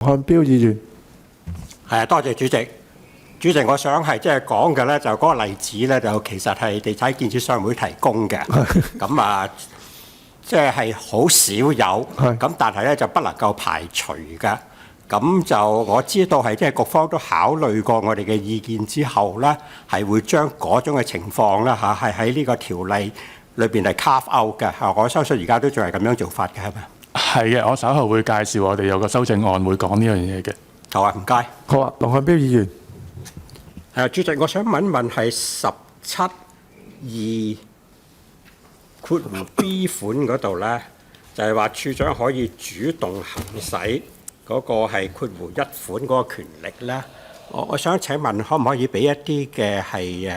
漢標議員，多謝主席。主席，我想係講嘅咧，就嗰個例子咧，就其實係地產建設商會提供嘅。咁啊，係好少有，咁但係咧就不能夠排除嘅。咁就我知道係局方都考慮過我哋嘅意見之後咧，係會將嗰種嘅情況啦係喺呢個條例裏邊係 carve out 嘅。我相信而家都仲係咁樣做法嘅，係咪？係嘅，我稍後會介紹我哋有個修正案會講呢樣嘢嘅。好啊，唔該。好啊，龍漢標議員。主席，我想問係17(2)B 款嗰度咧，就係話處長可以主動行使嗰個係(1)款嗰個權力咧。我想請問，可唔可以俾一啲嘅係一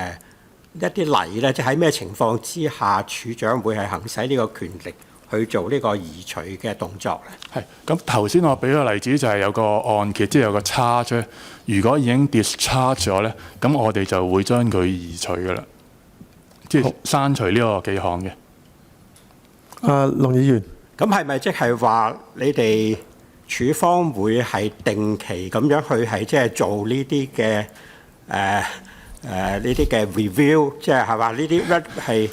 啲例咧？即係喺咩情況之下，處長會係行使呢個權力去做呢個移除嘅動作咧？係咁，頭先我俾個例子就係有個按揭，即係有個 charge， 如果已經 discharge 咗咧，咁我哋就會將佢移除噶啦，即係刪除呢個記項嘅。龍議員，咁係咪即係話你哋處方會係定期咁樣去係做呢啲嘅呢啲嘅 review， 係話呢啲係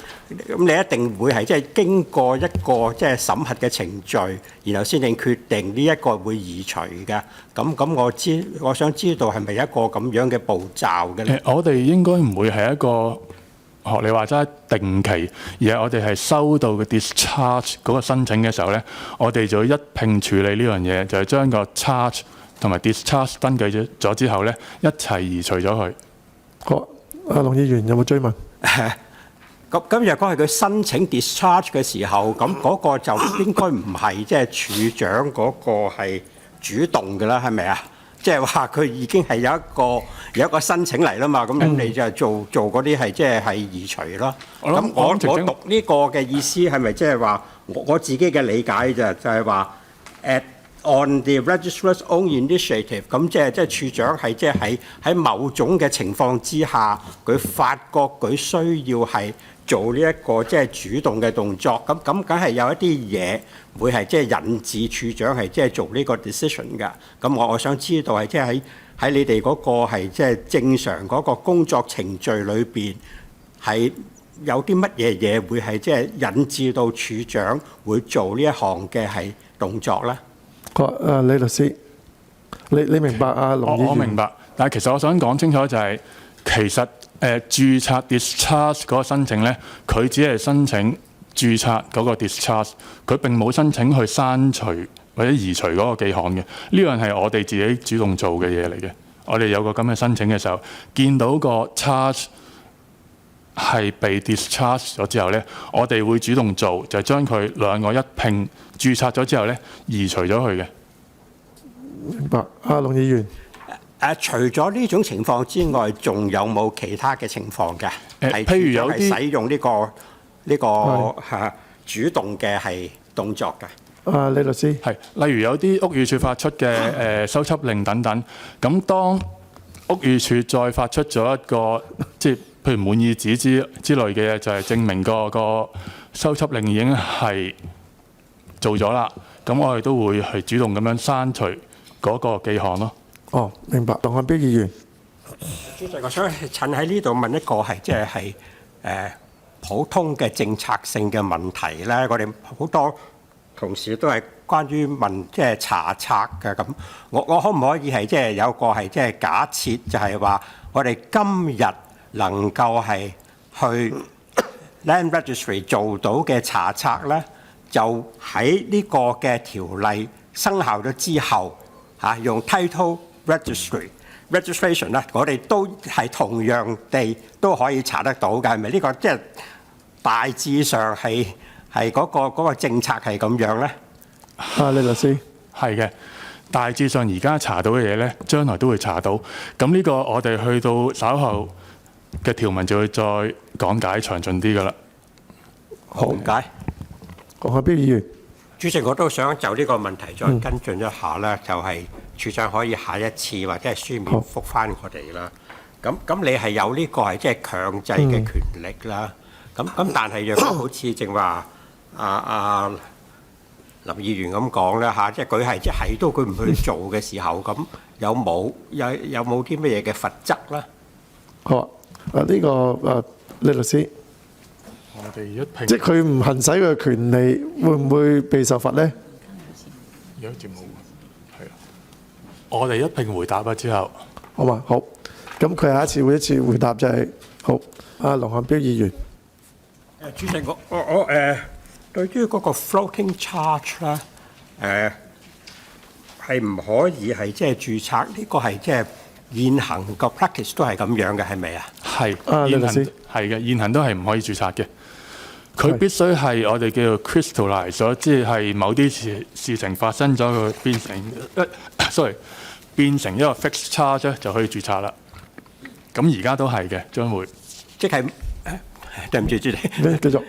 咁，你一定會係經過一個審核嘅程序，然後先至決定呢一個會移除嘅。咁我想知道係咪一個咁樣嘅步驟嘅咧？我哋應該唔會係一個學你話齋定期，而係我哋係收到嘅 discharge 嗰個申請嘅時候咧，我哋就會一併處理呢樣嘢，就係將個 charge 同埋 discharge 登記咗之後咧，一齊移除咗佢。好，龍議員有冇追問？咁若果係佢申請 discharge 嘅時候，咁嗰個就應該唔係處長嗰個係主動嘅啦，係咪啊？即係話佢已經係有一個申請嚟啦嘛，咁你就做嗰啲係移除咯。咁我讀呢個嘅意思係咪即係話我自己嘅理解就係話on the registrar's own initiative， 咁即係處長係喺某種嘅情況之下，佢發覺佢需要係做呢一個主動嘅動作，咁梗係有一啲嘢會係引致處長係做呢個 decision 㗎。咁我想知道係喺你哋嗰個係正常嗰個工作程序裏邊係有啲乜嘢嘢會係引致到處長會做呢一項嘅係動作咧？李律師，你明白龍議員？我明白，但係其實我想講清楚就係、其實註冊 discharge 嗰個申請咧，佢只係申請註冊嗰個 discharge， 佢並冇申請去刪除或者移除嗰個記項嘅。呢樣係我哋自己主動做嘅嘢嚟嘅。我哋有個咁嘅申請嘅時候，見到個 charge 係被 discharge 咗之後咧，我哋會主動做，就係將佢兩個一併註冊咗之後咧，移除咗佢嘅。明白。龍議員，除咗呢種情況之外，仲有冇其他嘅情況嘅？譬如有啲使用呢個主動嘅係動作嘅。李律師，係例如有啲屋宇署發出嘅修葺令等等，咁當屋宇署再發出咗一個即係譬如滿意紙之類嘅嘢，就係證明個修葺令已經係做咗啦。咁我哋都會係主動咁樣刪除嗰個記項咯。明白。龍漢標議員，主席，我想趁喺呢度問一個係普通嘅政策性嘅問題咧。我哋好多同事都係關於問查冊嘅咁。我可唔可以係有個係假設，就係話我哋今日能夠係去 Land Registry 做到嘅查冊咧，就喺呢個嘅條例生效咗之後用 Title Registration 咧，我哋都係同樣地都可以查得到嘅，係咪？呢個大致上係嗰個政策係咁樣咧？李律師，係嘅。大致上而家查到嘅嘢咧，將來都會查到。咁呢個我哋去到稍後嘅條文就會再講解詳盡啲㗎啦。好，唔該。龍漢標議員，主席，我都想就呢個問題再跟進一下咧，就係處長可以下一次或者係書面覆返我哋啦。咁你係有呢個係強制嘅權力啦。咁但係若果好似正話林議員咁講啦嚇，即係佢係都佢唔去做嘅時候，咁有冇啲乜嘢嘅罰則咧？好啊，呢個李律師，我哋一併即係佢唔行使佢嘅權利，會唔會被受罰咧？有節目係啊，我哋一併回答啦之後，好嘛？好，咁佢下一次會一次回答就係、好。阿龍漢標議員，主席，我對於嗰個 floating charge 咧，係唔可以係即係註冊？呢個係即係現行個 practice 都係咁樣嘅，係咪啊？係李律師係嘅，現行都係唔可以註冊嘅。佢必須係我哋叫做 crystallize 咗，即係某啲事情發生咗，佢變成一個 fixed charge 咧，就可以註冊啦。咁而家都係嘅，將會即係對唔住，主席，咩繼續？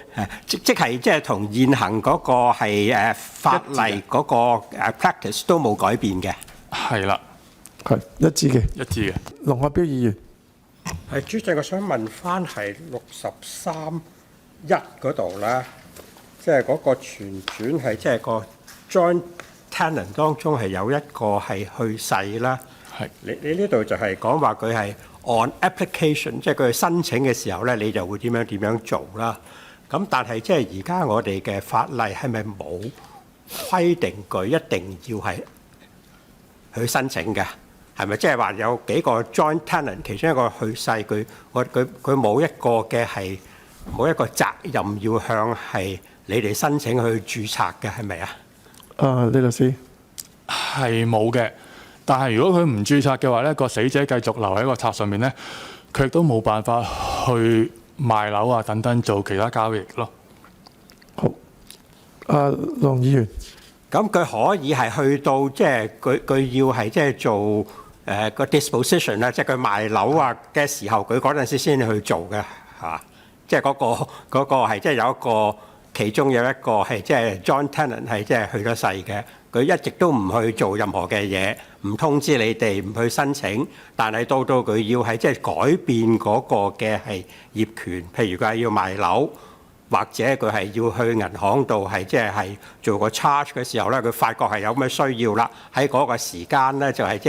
即係即係同現行嗰個係法例嗰個practice 都冇改變嘅。係啦，係一致嘅。一致嘅。龍漢標議員，主席，我想問翻係63(1)嗰度咧，即係嗰個全轉係即係個 joint tenant 當中係有一個係去世啦。係你呢度就係講話佢係 on application， 即係佢申請嘅時候咧，你就會點樣做啦。咁但係即係而家我哋嘅法例係咪冇規定佢一定要係去申請嘅？係咪即係話有幾個 joint tenant， 其中一個去世，佢冇一個嘅係冇一個責任要向係你哋申請去註冊嘅，係咪啊？李律師係冇嘅。但係如果佢唔註冊嘅話咧，個死者繼續留喺個冊上面咧，佢亦都冇辦法去賣樓啊等等做其他交易咯。好，龍議員，咁佢可以係去到即係佢要係即係做個 disposition 啦，即係佢賣樓啊嘅時候，佢嗰陣時先去做嘅嚇。即係嗰個係即係有一個其中有一個係即係 joint tenant 係即係去咗世嘅。佢一直都唔去做任何嘅嘢，唔通知你哋，唔去申請。但係到佢要係即係改變嗰個嘅係業權，譬如佢係要賣樓，或者佢係要去銀行度係即係做個 charge 嘅時候咧，佢發覺係有咩需要啦。喺嗰個時間咧，就係即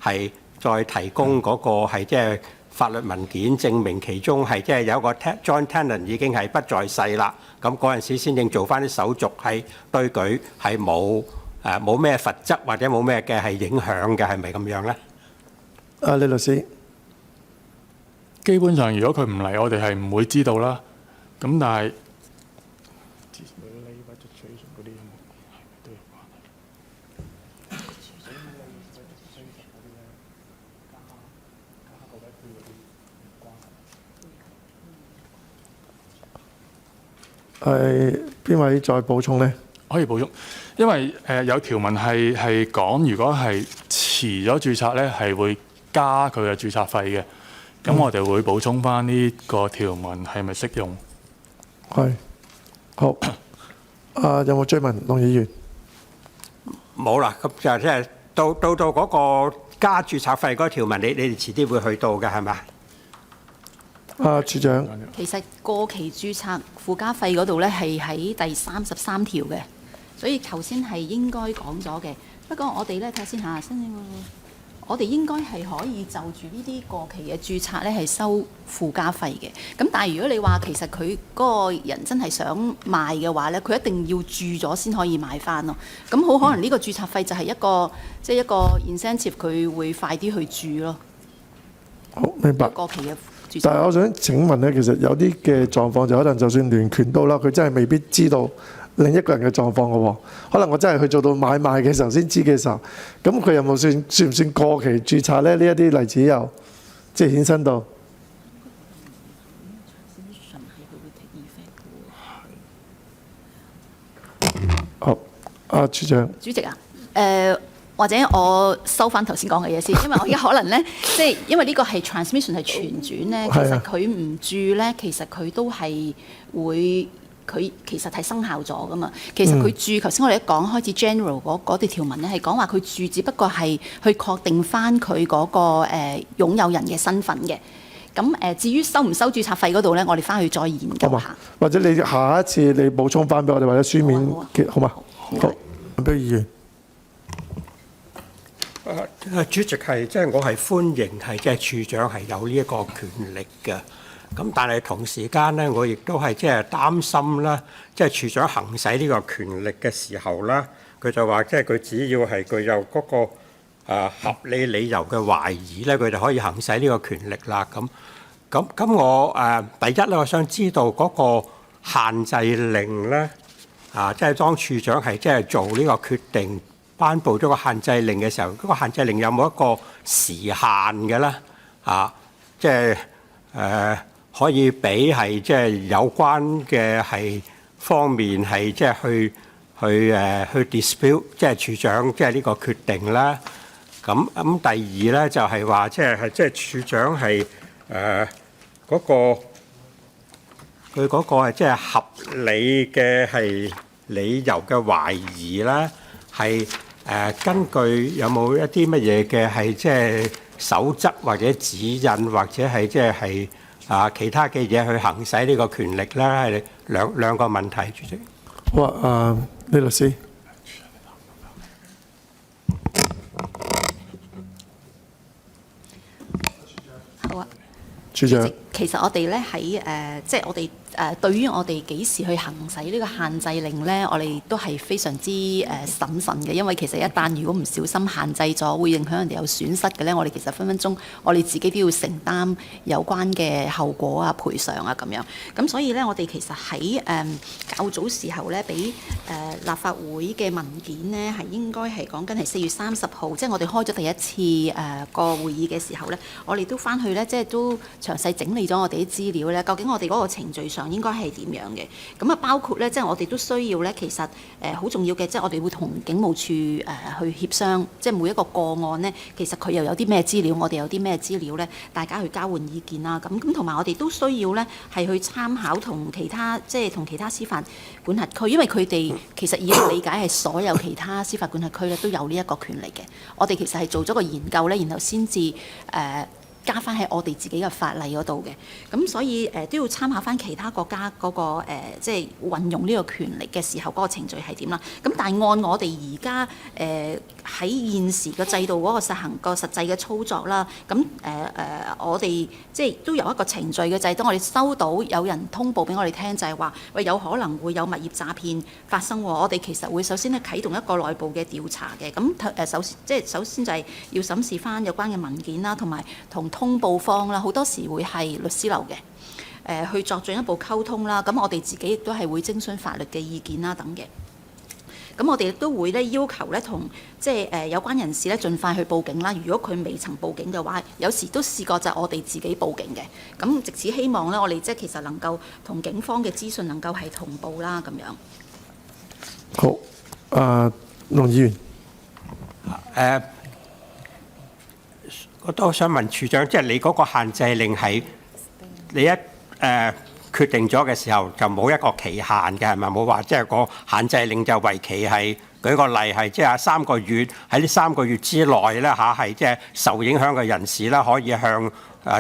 係再提供嗰個係即係法律文件證明其中係即係有一個 joint tenant 已經係不在世啦。咁嗰陣時先正做翻啲手續，係對佢係冇咩罰則或者冇咩嘅係影響嘅，係咪咁樣咧？李律師，基本上如果佢唔嚟，我哋係唔會知道啦。咁但係邊位再補充咧？可以補充，因為有條文係講，如果係遲咗註冊咧，係會加佢嘅註冊費嘅。咁我哋會補充翻呢個條文係咪適用？係。好。有冇追問，龍議員？冇啦，咁就即係到嗰個加註冊費嗰條文，你哋遲啲會去到嘅係咪？處長。其實過期註冊附加費嗰度咧係喺第33條嘅，所以頭先係應該講咗嘅。不過我哋咧睇下先嚇，我哋應該係可以就住呢啲過期嘅註冊咧係收附加費嘅。咁但係如果你話其實佢嗰個人真係想賣嘅話咧，佢一定要註咗先可以賣翻咯。咁好可能呢個註冊費就係一個即係一個 incentive，佢會快啲去註咯。好，明白。過期嘅。但係我想請問咧，其實有啲嘅狀況就可能就算聯權到啦，佢真係未必知道另一個人嘅狀況嘅喎。可能我真係去做到買賣嘅時候先知嘅時候，咁佢有冇算唔算過期註冊咧？呢一啲例子又即係衍生到。好，處長。主席啊，或者我收翻頭先講嘅嘢先，因為我而家可能咧，即係因為呢個係 transmission 係傳轉咧，其實佢唔註咧，其實佢都係會，佢其實係生效咗噶嘛。其實佢註，頭先我哋一講開始 general 嗰條條文咧，係講話佢註，只不過係去確定翻佢嗰個擁有人嘅身份嘅。咁至於收唔收註冊費嗰度咧，我哋翻去再研究下。或者你下一次你補充翻俾我哋，或者書面嘅，好嘛？好。不如議員。主席係即係我係歡迎係即係處長係有呢一個權力嘅，咁但係同時間咧，我亦都係即係擔心啦，即係處長行使呢個權力嘅時候啦，佢就話即係佢只要係具有嗰個合理理由嘅懷疑咧，佢就可以行使呢個權力啦。咁我第一咧，我想知道嗰個限制令咧，即係當處長係即係做呢個決定，頒布咗個限制令嘅時候，嗰個限制令有冇一個時限嘅咧？即係可以俾係即係有關嘅係方面係即係去 dispute， 即係處長即係呢個決定啦。咁第二咧就係話即係處長係嗰個佢嗰個係即係合理嘅係理由嘅懷疑啦，係根據有冇一啲乜嘢嘅係即係守則或者指引或者係即係其他嘅嘢去行使呢個權力咧？係兩個問題，主席。好啊，李律師。好啊，處長。其實我哋咧喺即係我哋對於我哋幾時去行使呢個限制令咧，我哋都係非常之審慎嘅，因為其實一旦如果唔小心限制咗，會影響人哋有損失嘅咧，我哋其實分分鐘我哋自己都要承擔有關嘅後果啊、賠償啊咁樣。咁所以咧，我哋其實喺較早時候咧，俾立法會嘅文件咧，係應該係講緊係4月30號，即係我哋開咗第一次個會議嘅時候咧，我哋都翻去咧，即係都詳細整理咗我哋啲資料咧，究竟我哋嗰個程序上應該係點樣嘅？咁啊，包括咧，即係我哋都需要咧，其實好重要嘅，即係我哋會同警務處去協商，即係每一個個案咧，其實佢又有啲咩資料，我哋有啲咩資料咧，大家去交換意見啦。咁同埋我哋都需要咧，係去參考同其他即係同其他司法管轄區，因為佢哋其實以我理解係所有其他司法管轄區咧都有呢一個權力嘅。我哋其實係做咗個研究咧，然後先至加翻喺我哋自己嘅法例嗰度嘅，咁所以都要參考翻其他國家嗰個即係運用呢個權力嘅時候嗰個程序係點啦。咁但係按我哋而家喺現時個制度嗰個實行個實際嘅操作啦，咁我哋即係都有一個程序嘅，就係當我哋收到有人通報俾我哋聽，就係話喂有可能會有物業詐騙發生喎，我哋其實會首先咧啟動一個內部嘅調查嘅。咁首先就係要審視翻有關嘅文件啦，同埋同通報方啦，好多時會係律師樓嘅，去作進一步溝通啦。咁我哋自己亦都係會徵詢法律嘅意見啦等嘅。咁我哋亦都會咧要求咧同即係有關人士咧盡快去報警啦。如果佢未曾報警嘅話，有時都試過就係我哋自己報警嘅。咁藉此希望咧，我哋即係其實能夠同警方嘅資訊能夠係同步啦咁樣。好，龍議員。我都想問處長，即係你嗰個限制令係你一決定咗嘅時候就冇一個期限嘅係咪？冇話即係個限制令就為期係舉個例係即係3個月，喺呢3個月之內咧係即係受影響嘅人士啦，可以向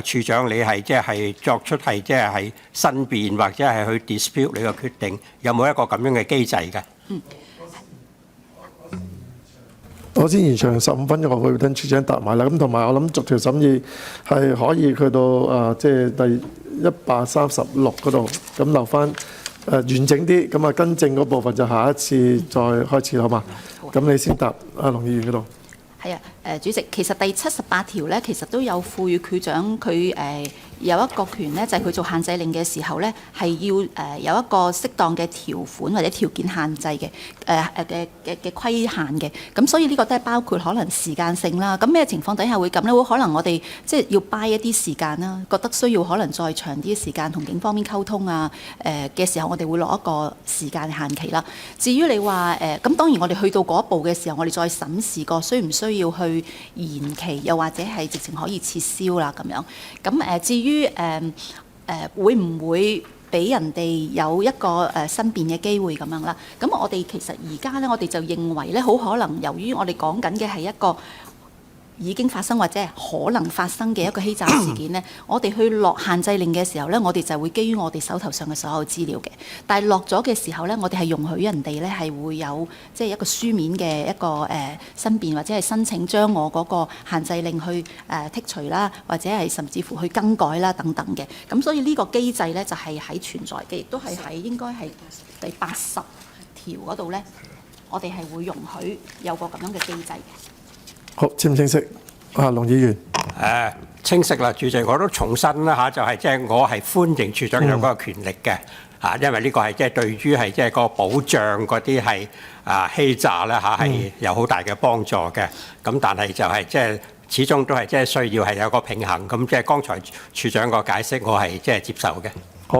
處長你係即係作出係即係申辯或者係去 dispute 你個決定，有冇一個咁樣嘅機制嘅？我先延長15分鐘，我會等處長答埋啦。咁同埋我諗逐條審議係可以去到即係第136嗰度，咁留翻完整啲，咁更正嗰部分就下一次再開始好嘛？咁你先答龍議員嗰度。係啊，主席，其實第78條咧，其實都有賦予區長佢有一個權咧，就係佢做限制令嘅時候咧，係要有一個適當嘅條款或者條件限制嘅嘅規限嘅。咁所以呢個都係包括可能時間性啦。咁咩情況底下會咁咧？會可能我哋即係要 buy 一啲時間啦，覺得需要可能再長啲時間同警方面溝通啊嘅時候，我哋會落一個時間限期啦。至於你話咁當然我哋去到嗰一步嘅時候，我哋再審視過需唔需要去延期，又或者係直情可以撤銷啦咁樣。咁至於會唔會俾人哋有一個申辯嘅機會咁樣啦？咁我哋其實而家咧，我哋就認為咧，好可能由於我哋講緊嘅係一個已經發生或者係可能發生嘅一個欺詐事件呢，我哋去落限制令嘅時候呢，我哋就會基於我哋手頭上嘅所有資料嘅。但係落咗嘅時候呢，我哋係容許人哋呢係會有即係一個書面嘅一個申辯或者係申請將我嗰個限制令去剔除啦，或者係甚至乎去更改啦等等嘅。咁所以呢個機制呢，就係喺存在嘅，亦都係喺應該係第80條嗰度呢，我哋係會容許有個咁樣嘅機制嘅。好，清唔清晰？啊，龍議員。清晰啦，主席，我都重申啦嚇，就係即係我係歡迎處長有嗰個權力嘅嚇，因為呢個係即係對於係即係個保障嗰啲係欺詐咧嚇係有好大嘅幫助嘅。咁但係就係即係始終都係即係需要係有個平衡。咁即係剛才處長個解釋，我係即係接受嘅。